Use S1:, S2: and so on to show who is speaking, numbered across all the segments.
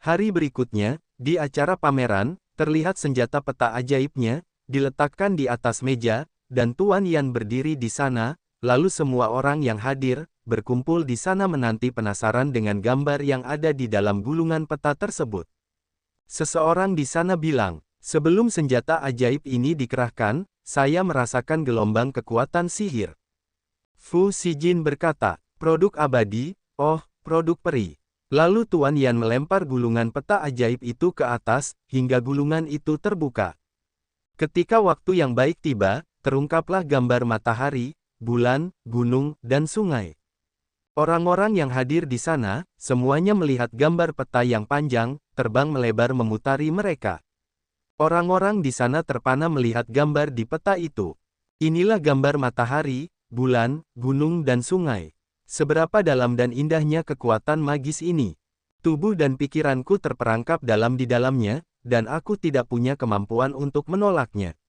S1: Hari berikutnya, di acara pameran, terlihat senjata peta ajaibnya, diletakkan di atas meja, dan Tuan Yan berdiri di sana, lalu semua orang yang hadir, berkumpul di sana menanti penasaran dengan gambar yang ada di dalam gulungan peta tersebut. Seseorang di sana bilang, sebelum senjata ajaib ini dikerahkan, saya merasakan gelombang kekuatan sihir. Fu Xijin berkata, produk abadi, oh, produk peri. Lalu Tuan Yan melempar gulungan peta ajaib itu ke atas, hingga gulungan itu terbuka. Ketika waktu yang baik tiba, terungkaplah gambar matahari, bulan, gunung, dan sungai. Orang-orang yang hadir di sana, semuanya melihat gambar peta yang panjang, terbang melebar memutari mereka. Orang-orang di sana terpana melihat gambar di peta itu. Inilah gambar matahari, bulan, gunung dan sungai. Seberapa dalam dan indahnya kekuatan magis ini. Tubuh dan pikiranku terperangkap dalam di dalamnya, dan aku tidak punya kemampuan untuk menolaknya.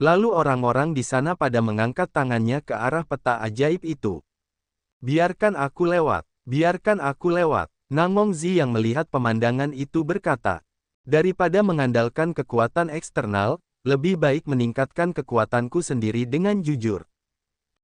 S1: Lalu orang-orang di sana pada mengangkat tangannya ke arah peta ajaib itu. Biarkan aku lewat, biarkan aku lewat. Nangong Zi yang melihat pemandangan itu berkata, daripada mengandalkan kekuatan eksternal, lebih baik meningkatkan kekuatanku sendiri dengan jujur.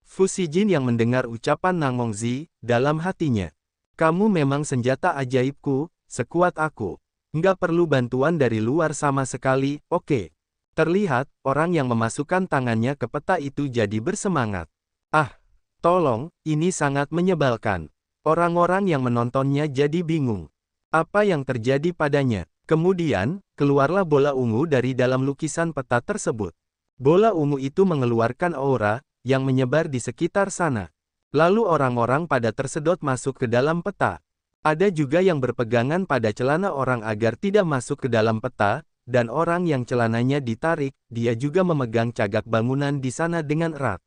S1: Fu Xijin yang mendengar ucapan Nangong Zi, dalam hatinya. Kamu memang senjata ajaibku, sekuat aku. Nggak perlu bantuan dari luar sama sekali, oke. Terlihat, orang yang memasukkan tangannya ke peta itu jadi bersemangat. Ah, tolong, ini sangat menyebalkan. Orang-orang yang menontonnya jadi bingung. Apa yang terjadi padanya? Kemudian, keluarlah bola ungu dari dalam lukisan peta tersebut. Bola ungu itu mengeluarkan aura, yang menyebar di sekitar sana. Lalu orang-orang pada tersedot masuk ke dalam peta. Ada juga yang berpegangan pada celana orang agar tidak masuk ke dalam peta, dan orang yang celananya ditarik, dia juga memegang cagak bangunan di sana dengan erat.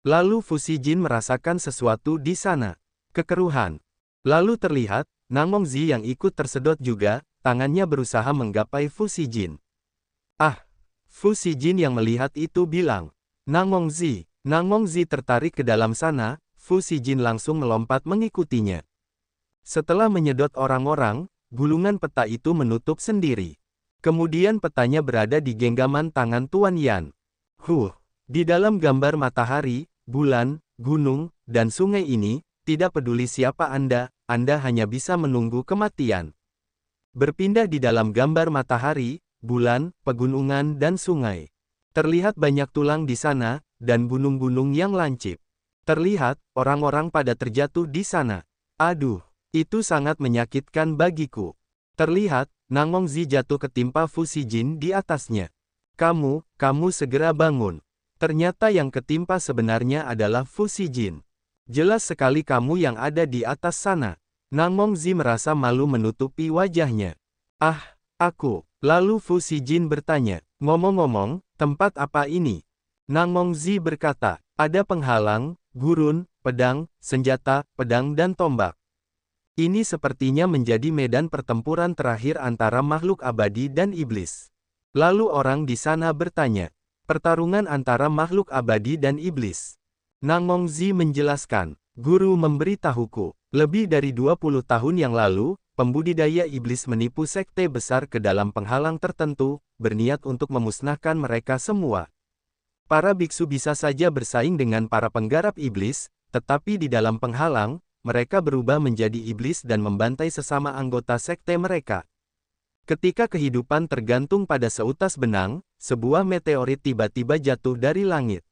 S1: Lalu Fu Xijin merasakan sesuatu di sana. Kekeruhan. Lalu terlihat, Nangong Zi yang ikut tersedot juga, tangannya berusaha menggapai Fu Xijin. Ah! Fu Xijin yang melihat itu bilang, Nangong Zi. Nangong Zi tertarik ke dalam sana, Fu Xijin langsung melompat mengikutinya. Setelah menyedot orang-orang, gulungan peta itu menutup sendiri. Kemudian petanya berada di genggaman tangan Tuan Yan. Di dalam gambar matahari, bulan, gunung, dan sungai ini, tidak peduli siapa Anda hanya bisa menunggu kematian. Berpindah di dalam gambar matahari, bulan, pegunungan dan sungai. Terlihat banyak tulang di sana, dan gunung-gunung yang lancip. Terlihat, orang-orang pada terjatuh di sana. Aduh, itu sangat menyakitkan bagiku. Terlihat, Nangong Zi jatuh ketimpa Fu Xijin di atasnya. Kamu segera bangun. Ternyata yang ketimpa sebenarnya adalah Fu Xijin. Jelas sekali kamu yang ada di atas sana. Nangong Zi merasa malu menutupi wajahnya. Ah, aku. Lalu Fu Xijin bertanya, ngomong-ngomong, tempat apa ini? Nangong Zi berkata, ada penghalang, gurun, pedang, senjata, pedang dan tombak. Ini sepertinya menjadi medan pertempuran terakhir antara makhluk abadi dan iblis. Lalu orang di sana bertanya, pertarungan antara makhluk abadi dan iblis. Nangong Zi menjelaskan, guru memberitahuku, lebih dari 20 tahun yang lalu, pembudidaya iblis menipu sekte besar ke dalam penghalang tertentu, berniat untuk memusnahkan mereka semua. Para biksu bisa saja bersaing dengan para penggarap iblis, tetapi di dalam penghalang, mereka berubah menjadi iblis dan membantai sesama anggota sekte mereka. Ketika kehidupan tergantung pada seutas benang, sebuah meteorit tiba-tiba jatuh dari langit.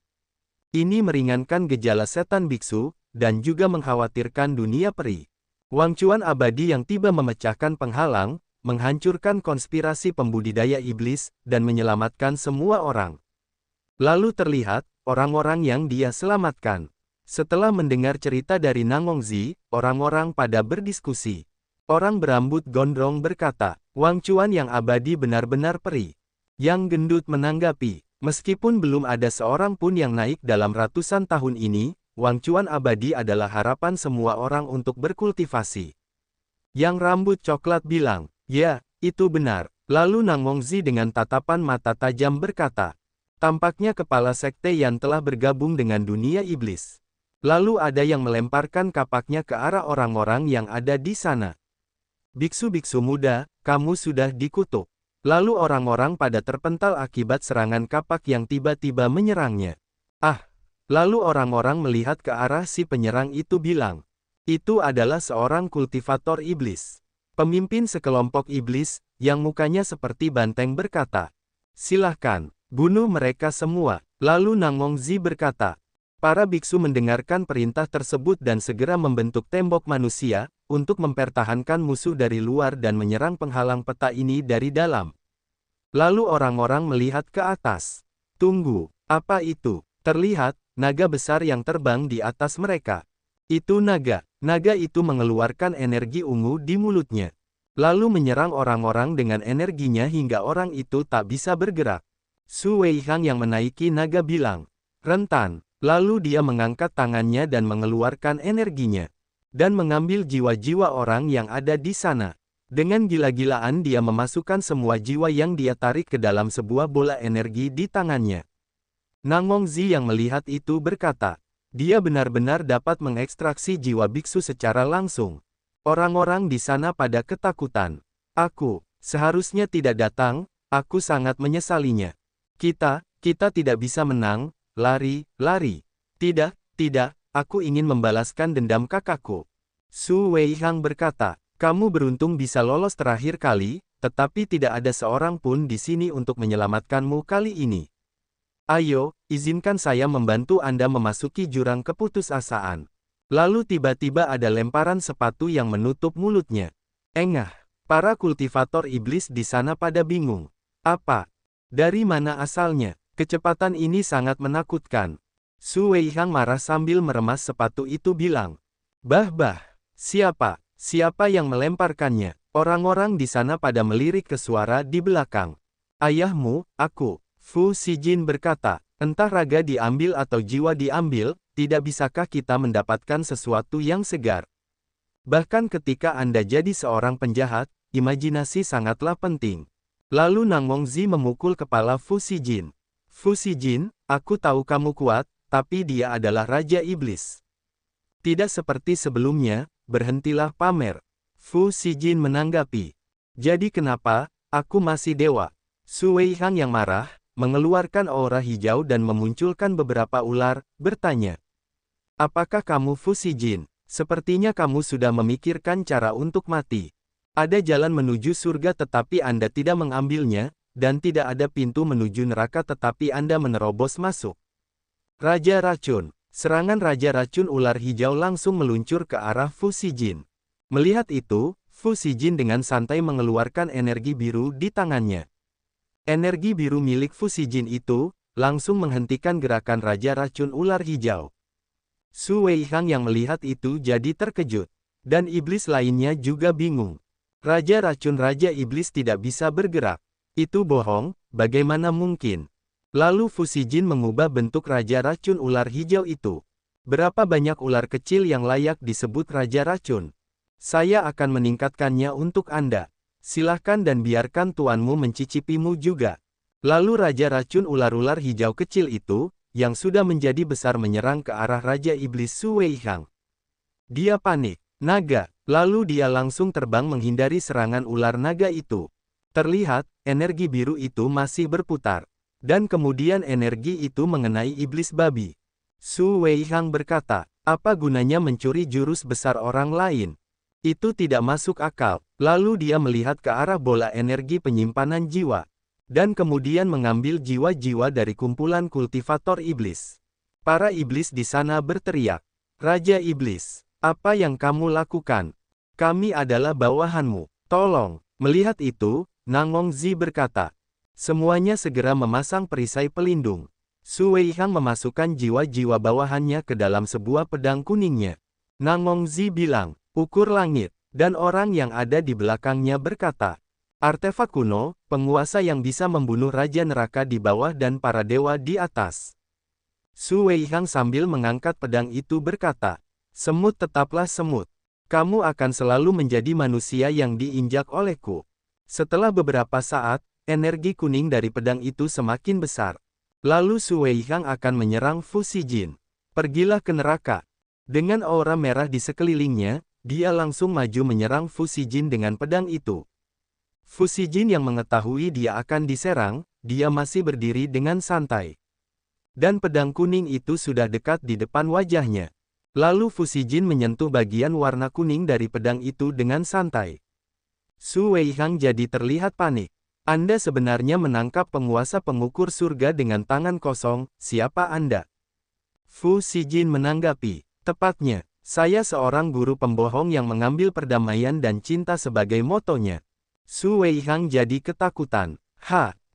S1: Ini meringankan gejala setan biksu, dan juga mengkhawatirkan dunia peri. Wang Chuan abadi yang tiba memecahkan penghalang, menghancurkan konspirasi pembudidaya iblis, dan menyelamatkan semua orang. Lalu terlihat, orang-orang yang dia selamatkan. Setelah mendengar cerita dari Nangong Zi, orang-orang pada berdiskusi. Orang berambut gondrong berkata, Wang Chuan yang abadi benar-benar peri. Yang gendut menanggapi, meskipun belum ada seorang pun yang naik dalam ratusan tahun ini, Wang Chuan abadi adalah harapan semua orang untuk berkultivasi. Yang rambut coklat bilang, ya, itu benar. Lalu Nangong Zi dengan tatapan mata tajam berkata, tampaknya kepala sekte yang telah bergabung dengan dunia iblis. Lalu ada yang melemparkan kapaknya ke arah orang-orang yang ada di sana. Biksu-biksu muda, kamu sudah dikutuk. Lalu orang-orang pada terpental akibat serangan kapak yang tiba-tiba menyerangnya. Ah! Lalu orang-orang melihat ke arah si penyerang itu bilang, itu adalah seorang kultivator iblis. Pemimpin sekelompok iblis, yang mukanya seperti banteng berkata, silahkan, bunuh mereka semua. Lalu Nangongzi berkata, para biksu mendengarkan perintah tersebut dan segera membentuk tembok manusia, untuk mempertahankan musuh dari luar dan menyerang penghalang peta ini dari dalam. Lalu orang-orang melihat ke atas. Tunggu, apa itu? Terlihat, naga besar yang terbang di atas mereka. Itu naga. Naga itu mengeluarkan energi ungu di mulutnya. Lalu menyerang orang-orang dengan energinya hingga orang itu tak bisa bergerak. Su Weihang yang menaiki naga bilang, rentan. Lalu dia mengangkat tangannya dan mengeluarkan energinya. Dan mengambil jiwa-jiwa orang yang ada di sana. Dengan gila-gilaan dia memasukkan semua jiwa yang dia tarik ke dalam sebuah bola energi di tangannya. Nangongzi yang melihat itu berkata, dia benar-benar dapat mengekstraksi jiwa biksu secara langsung. Orang-orang di sana pada ketakutan. Aku, seharusnya tidak datang, aku sangat menyesalinya. Kita tidak bisa menang, lari. Tidak, aku ingin membalaskan dendam kakakku. Su Weihang berkata, kamu beruntung bisa lolos terakhir kali, tetapi tidak ada seorang pun di sini untuk menyelamatkanmu kali ini. Ayo, izinkan saya membantu Anda memasuki jurang keputusasaan. Lalu tiba-tiba ada lemparan sepatu yang menutup mulutnya. Engah, para kultivator iblis di sana pada bingung. Apa? Dari mana asalnya? Kecepatan ini sangat menakutkan. Su Weihang marah sambil meremas sepatu itu bilang. Bah, siapa yang melemparkannya? Orang-orang di sana pada melirik ke suara di belakang. Ayahmu, aku. Fu Xijin berkata, entah raga diambil atau jiwa diambil, tidak bisakah kita mendapatkan sesuatu yang segar? Bahkan ketika Anda jadi seorang penjahat, imajinasi sangatlah penting. Lalu Nangongzi memukul kepala Fu Xijin. Fu Xijin, aku tahu kamu kuat, tapi dia adalah Raja Iblis. Tidak seperti sebelumnya, berhentilah pamer. Fu Xijin menanggapi. Jadi kenapa, aku masih dewa? Su Weihang yang marah, mengeluarkan aura hijau dan memunculkan beberapa ular, bertanya. Apakah kamu Fu Xijin? Sepertinya kamu sudah memikirkan cara untuk mati. Ada jalan menuju surga tetapi Anda tidak mengambilnya, dan tidak ada pintu menuju neraka tetapi Anda menerobos masuk. Raja Racun. Serangan Raja Racun ular hijau langsung meluncur ke arah Fu Xijin. Melihat itu, Fu Xijin dengan santai mengeluarkan energi biru di tangannya. Energi biru milik Fu Xijin itu, langsung menghentikan gerakan Raja Racun ular hijau. Su Weihang yang melihat itu jadi terkejut. Dan iblis lainnya juga bingung. Raja Racun Raja Iblis tidak bisa bergerak. Itu bohong, bagaimana mungkin? Lalu Fu Xijin mengubah bentuk Raja Racun ular hijau itu. Berapa banyak ular kecil yang layak disebut Raja Racun? Saya akan meningkatkannya untuk Anda. Silahkan dan biarkan tuanmu mencicipimu juga. Lalu Raja Racun ular-ular hijau kecil itu, yang sudah menjadi besar menyerang ke arah Raja Iblis Su Weihang. Dia panik. Naga. Lalu dia langsung terbang menghindari serangan ular naga itu. Terlihat, energi biru itu masih berputar. Dan kemudian energi itu mengenai iblis babi. Su Weihang berkata, apa gunanya mencuri jurus besar orang lain? Itu tidak masuk akal. Lalu dia melihat ke arah bola energi penyimpanan jiwa. Dan kemudian mengambil jiwa-jiwa dari kumpulan kultivator iblis. Para iblis di sana berteriak. Raja Iblis, apa yang kamu lakukan? Kami adalah bawahanmu. Tolong. Melihat itu, Nangongzi berkata. Semuanya segera memasang perisai pelindung. Su Weihang memasukkan jiwa-jiwa bawahannya ke dalam sebuah pedang kuningnya. Nangongzi bilang, ukur langit, dan orang yang ada di belakangnya berkata, artefak kuno, penguasa yang bisa membunuh Raja Neraka di bawah dan para dewa di atas. Su Weihang sambil mengangkat pedang itu berkata, semut tetaplah semut. Kamu akan selalu menjadi manusia yang diinjak olehku. Setelah beberapa saat, energi kuning dari pedang itu semakin besar. Lalu Su Weihang akan menyerang Fu Xijin. Pergilah ke neraka. Dengan aura merah di sekelilingnya, Dia langsung maju menyerang Fu Xijin dengan pedang itu. Fu Xijin yang mengetahui dia akan diserang, dia masih berdiri dengan santai. Dan pedang kuning itu sudah dekat di depan wajahnya. Lalu Fu Xijin menyentuh bagian warna kuning dari pedang itu dengan santai. Su Weihang jadi terlihat panik. Anda sebenarnya menangkap penguasa pengukur surga dengan tangan kosong, siapa Anda? Fu Xijin menanggapi, tepatnya, saya seorang guru pembohong yang mengambil perdamaian dan cinta sebagai motonya. Su Weihang jadi ketakutan.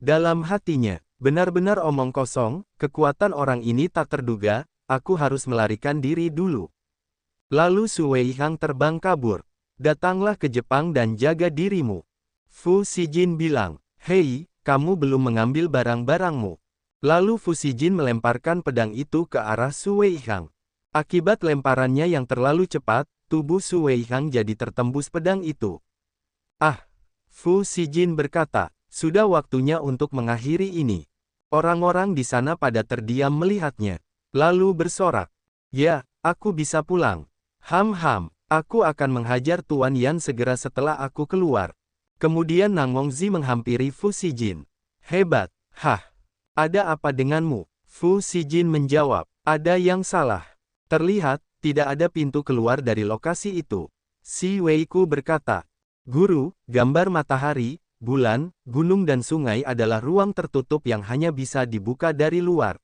S1: Dalam hatinya, benar-benar omong kosong, kekuatan orang ini tak terduga, aku harus melarikan diri dulu. Lalu Su Weihang terbang kabur. Datanglah ke Jepang dan jaga dirimu. Fu Xijin bilang, hei, kamu belum mengambil barang-barangmu. Lalu Fu Xijin melemparkan pedang itu ke arah Su Weihang. Akibat lemparannya yang terlalu cepat, tubuh Su Weihang jadi tertembus pedang itu. Fu Xijin berkata, sudah waktunya untuk mengakhiri ini. Orang-orang di sana pada terdiam melihatnya. Lalu bersorak, ya, aku bisa pulang. Aku akan menghajar Tuan Yan segera setelah aku keluar. Kemudian Nang Hongzhi menghampiri Fu Xijin. Hebat, ada apa denganmu? Fu Xijin menjawab, ada yang salah. Terlihat, tidak ada pintu keluar dari lokasi itu. Si Weiku berkata, Guru, gambar matahari, bulan, gunung dan sungai adalah ruang tertutup yang hanya bisa dibuka dari luar.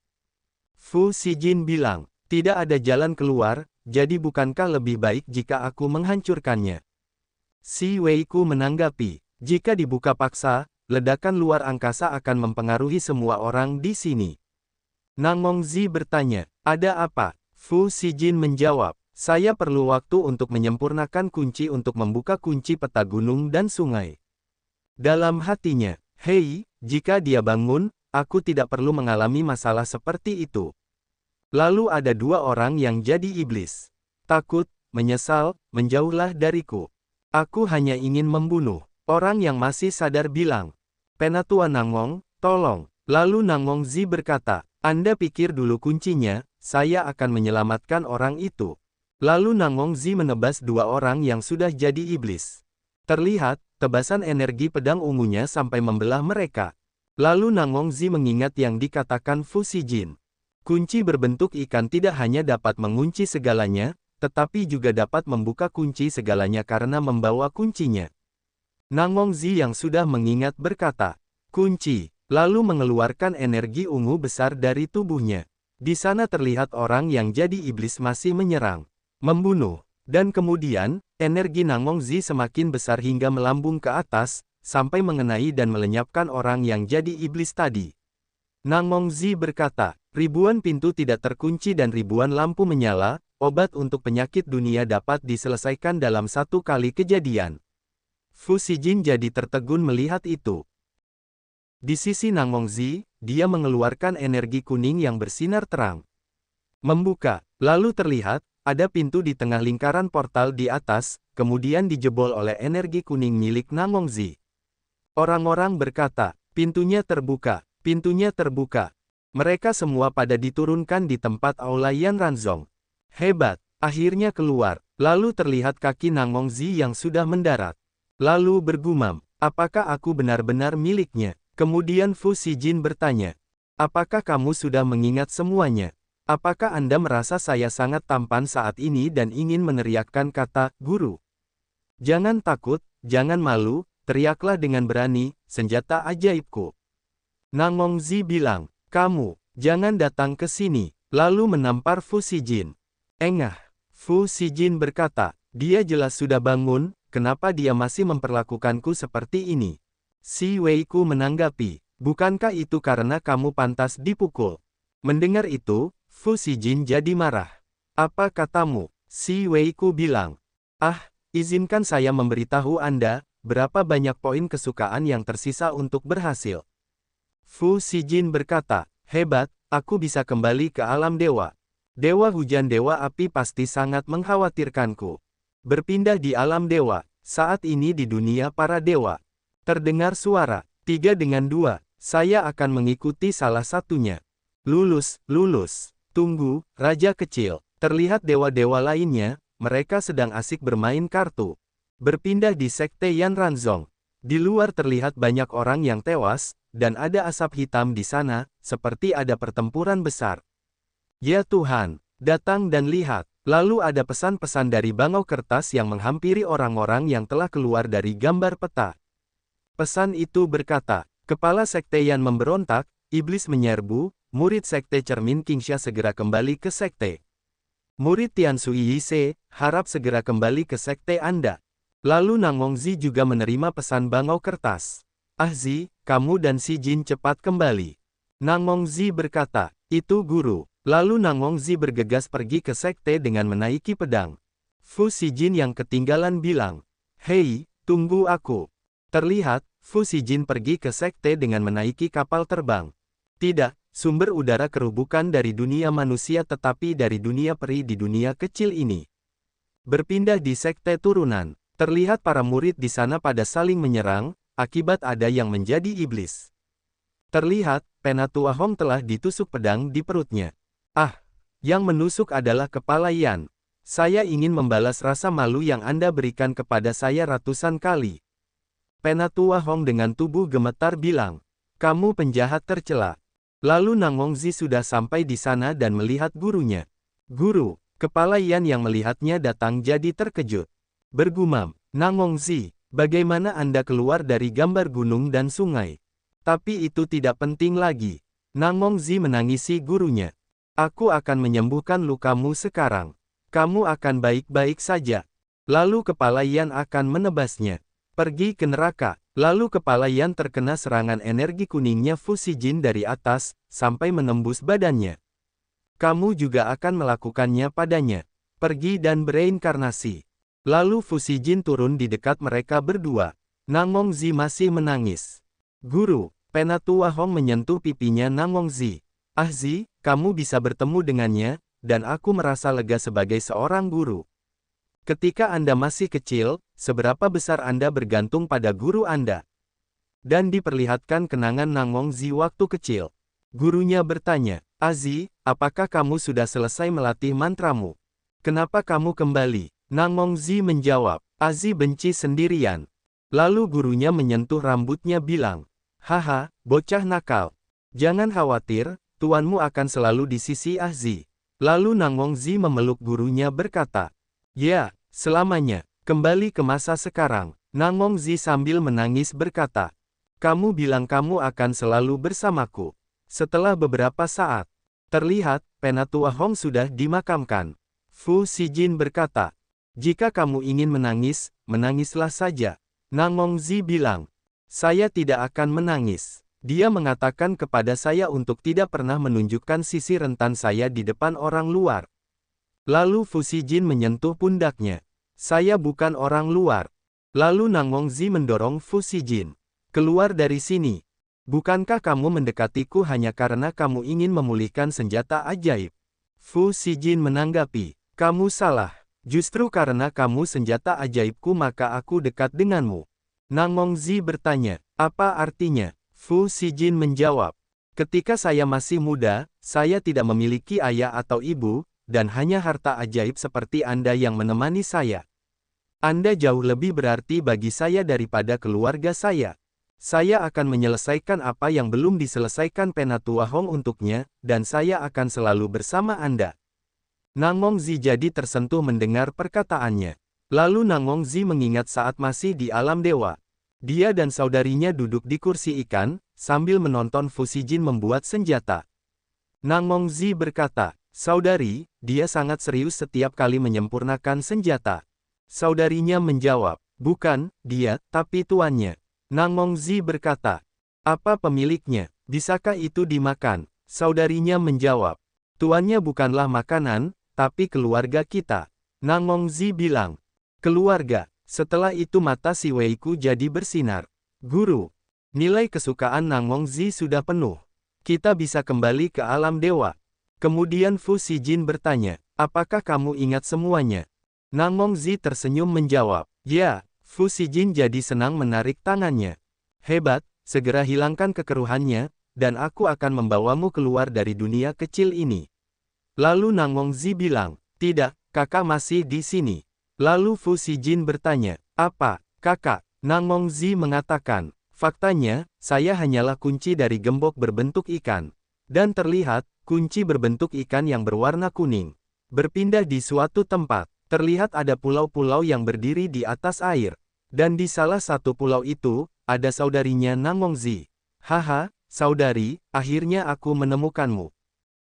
S1: Fu Xijin bilang, tidak ada jalan keluar, jadi bukankah lebih baik jika aku menghancurkannya? Si Weiku menanggapi, jika dibuka paksa, ledakan luar angkasa akan mempengaruhi semua orang di sini. Nang Hongzhi bertanya, ada apa? Fu Xijin menjawab, saya perlu waktu untuk menyempurnakan kunci untuk membuka kunci peta gunung dan sungai. Dalam hatinya, hei, jika dia bangun, aku tidak perlu mengalami masalah seperti itu. Lalu ada dua orang yang jadi iblis. Takut, menyesal, menjauhlah dariku. Aku hanya ingin membunuh. Orang yang masih sadar bilang, Penatua Nanghong, tolong. Lalu Nang Hongzhi berkata, Anda pikir dulu kuncinya, saya akan menyelamatkan orang itu. Lalu Nang Hongzhi menebas dua orang yang sudah jadi iblis. Terlihat, tebasan energi pedang ungunya sampai membelah mereka. Lalu Nang Hongzhi mengingat yang dikatakan Fu Xijin. Kunci berbentuk ikan tidak hanya dapat mengunci segalanya, tetapi juga dapat membuka kunci segalanya karena membawa kuncinya. Nang Hongzhi yang sudah mengingat berkata, kunci, lalu mengeluarkan energi ungu besar dari tubuhnya. Di sana terlihat orang yang jadi iblis masih menyerang, membunuh, dan kemudian, energi Nang Hongzhi semakin besar hingga melambung ke atas, sampai mengenai dan melenyapkan orang yang jadi iblis tadi. Nang Hongzhi berkata, ribuan pintu tidak terkunci dan ribuan lampu menyala, obat untuk penyakit dunia dapat diselesaikan dalam satu kali kejadian. Fu Xijin jadi tertegun melihat itu. Di sisi Nang Hongzhi, dia mengeluarkan energi kuning yang bersinar terang. Membuka, lalu terlihat, ada pintu di tengah lingkaran portal di atas, kemudian dijebol oleh energi kuning milik Nang Hongzhi. Orang-orang berkata, pintunya terbuka. Pintunya terbuka. Mereka semua pada diturunkan di tempat aula Yan Ranzong. Hebat, akhirnya keluar. Lalu terlihat kaki Nang Hongzhi yang sudah mendarat. Lalu bergumam, apakah aku benar-benar miliknya? Kemudian Fu Xijin bertanya, apakah kamu sudah mengingat semuanya? Apakah Anda merasa saya sangat tampan saat ini dan ingin meneriakkan kata, guru? Jangan takut, jangan malu, teriaklah dengan berani, senjata ajaibku. Nang Hongzhi bilang, kamu, jangan datang ke sini, lalu menampar Fu Xijin. Engah, Fu Xijin berkata, dia jelas sudah bangun, kenapa dia masih memperlakukanku seperti ini? Si Weiku menanggapi, bukankah itu karena kamu pantas dipukul? Mendengar itu, Fu Xijin jadi marah. Apa katamu? Si Weiku bilang, izinkan saya memberitahu Anda, berapa banyak poin kesukaan yang tersisa untuk berhasil. Fu Xijin berkata, hebat, aku bisa kembali ke alam dewa. Dewa hujan dewa api pasti sangat mengkhawatirkanku. Berpindah di alam dewa, saat ini di dunia para dewa. Terdengar suara, 3 dengan 2, saya akan mengikuti salah satunya. Lulus, tunggu, raja kecil. Terlihat dewa-dewa lainnya, mereka sedang asik bermain kartu. Berpindah di Sekte Yan Ranzong. Di luar terlihat banyak orang yang tewas, dan ada asap hitam di sana, seperti ada pertempuran besar. Ya Tuhan, datang dan lihat. Lalu ada pesan-pesan dari bangau kertas yang menghampiri orang-orang yang telah keluar dari gambar peta. Pesan itu berkata, Kepala Sekte Yan memberontak, iblis menyerbu, murid Sekte Cermin Qingsha segera kembali ke Sekte. Murid Tianshu Yise, harap segera kembali ke Sekte Anda. Lalu Nang Hongzhi juga menerima pesan bangau kertas. Ah Zi, kamu dan si Jin cepat kembali. Nang Hongzhi berkata, itu guru. Lalu Nang Hongzhi bergegas pergi ke Sekte dengan menaiki pedang. Fu Xijin yang ketinggalan bilang, Hei, tunggu aku. Terlihat, Fu Xijin pergi ke Sekte dengan menaiki kapal terbang. Tidak, sumber udara keruh bukan dari dunia manusia tetapi dari dunia peri di dunia kecil ini. Berpindah di Sekte Turunan. Terlihat para murid di sana pada saling menyerang, akibat ada yang menjadi iblis. Terlihat, Penatua Hong telah ditusuk pedang di perutnya. Ah, yang menusuk adalah kepala Yan. Saya ingin membalas rasa malu yang Anda berikan kepada saya ratusan kali. Penatua Hong dengan tubuh gemetar bilang, kamu penjahat tercela. Lalu Nang Hongzhi sudah sampai di sana dan melihat gurunya. Guru, kepala Yan yang melihatnya datang jadi terkejut. Bergumam, Nang Hongzhi, bagaimana Anda keluar dari gambar gunung dan sungai? Tapi itu tidak penting lagi. Nang Hongzhi menangisi gurunya. Aku akan menyembuhkan lukamu sekarang. Kamu akan baik-baik saja. Lalu kepala Yan akan menebasnya. Pergi ke neraka. Lalu kepala Yan terkena serangan energi kuningnya Fu Xijin dari atas, sampai menembus badannya. Kamu juga akan melakukannya padanya. Pergi dan bereinkarnasi. Lalu Fu Xijin turun di dekat mereka berdua. Nang Hongzhi masih menangis. Guru, Penatua Hong menyentuh pipinya Nang Hongzhi. Ah Zi, kamu bisa bertemu dengannya, dan aku merasa lega sebagai seorang guru. Ketika Anda masih kecil, seberapa besar Anda bergantung pada guru Anda? Dan diperlihatkan kenangan Nang Hongzhi waktu kecil. Gurunya bertanya, Zi, apakah kamu sudah selesai melatih mantramu? Kenapa kamu kembali? Nang Hongzhi menjawab, Zi benci sendirian. Lalu gurunya menyentuh rambutnya bilang, haha, bocah nakal. Jangan khawatir, tuanmu akan selalu di sisi Zi. Lalu Nang Hongzhi memeluk gurunya berkata, ya, selamanya, kembali ke masa sekarang. Nang Hongzhi sambil menangis berkata, kamu bilang kamu akan selalu bersamaku. Setelah beberapa saat, terlihat, Penatua Hong sudah dimakamkan. Fu Xijin berkata, jika kamu ingin menangis, menangislah saja. Nang Hongzhi bilang, saya tidak akan menangis. Dia mengatakan kepada saya untuk tidak pernah menunjukkan sisi rentan saya di depan orang luar. Lalu Fu Xijin menyentuh pundaknya. Saya bukan orang luar. Lalu Nang Hongzhi mendorong Fu Xijin. Keluar dari sini. Bukankah kamu mendekatiku hanya karena kamu ingin memulihkan senjata ajaib? Fu Xijin menanggapi, kamu salah. Justru karena kamu senjata ajaibku maka aku dekat denganmu. Nang Hongzhi bertanya, apa artinya? Fu Xijin menjawab, ketika saya masih muda, saya tidak memiliki ayah atau ibu, dan hanya harta ajaib seperti Anda yang menemani saya. Anda jauh lebih berarti bagi saya daripada keluarga saya. Saya akan menyelesaikan apa yang belum diselesaikan Penatua Hong untuknya, dan saya akan selalu bersama Anda. Nang Hongzhi jadi tersentuh mendengar perkataannya. Lalu Nang Hongzhi mengingat saat masih di alam dewa. Dia dan saudarinya duduk di kursi ikan, sambil menonton Fu Xijin membuat senjata. Nang Hongzhi berkata, saudari, dia sangat serius setiap kali menyempurnakan senjata. Saudarinya menjawab, bukan, dia, tapi tuannya. Nang Hongzhi berkata, apa pemiliknya, bisakah itu dimakan? Saudarinya menjawab, tuannya bukanlah makanan, tapi keluarga kita. Nang Hongzhi bilang, keluarga. Setelah itu mata si Weiku jadi bersinar. Guru, nilai kesukaan Nang Hongzhi sudah penuh. Kita bisa kembali ke alam dewa. Kemudian Fu Xijin bertanya, apakah kamu ingat semuanya? Nang Hongzhi tersenyum menjawab, ya. Fu Xijin jadi senang menarik tangannya. Hebat, segera hilangkan kekeruhannya, dan aku akan membawamu keluar dari dunia kecil ini. Lalu Nang Hongzhi bilang, tidak, kakak masih di sini. Lalu Fu Xijin bertanya, apa, kakak? Nang Mongzi mengatakan, faktanya, saya hanyalah kunci dari gembok berbentuk ikan. Dan terlihat, kunci berbentuk ikan yang berwarna kuning. Berpindah di suatu tempat, terlihat ada pulau-pulau yang berdiri di atas air. Dan di salah satu pulau itu, ada saudarinya Nang Mongzi. Haha, saudari, akhirnya aku menemukanmu.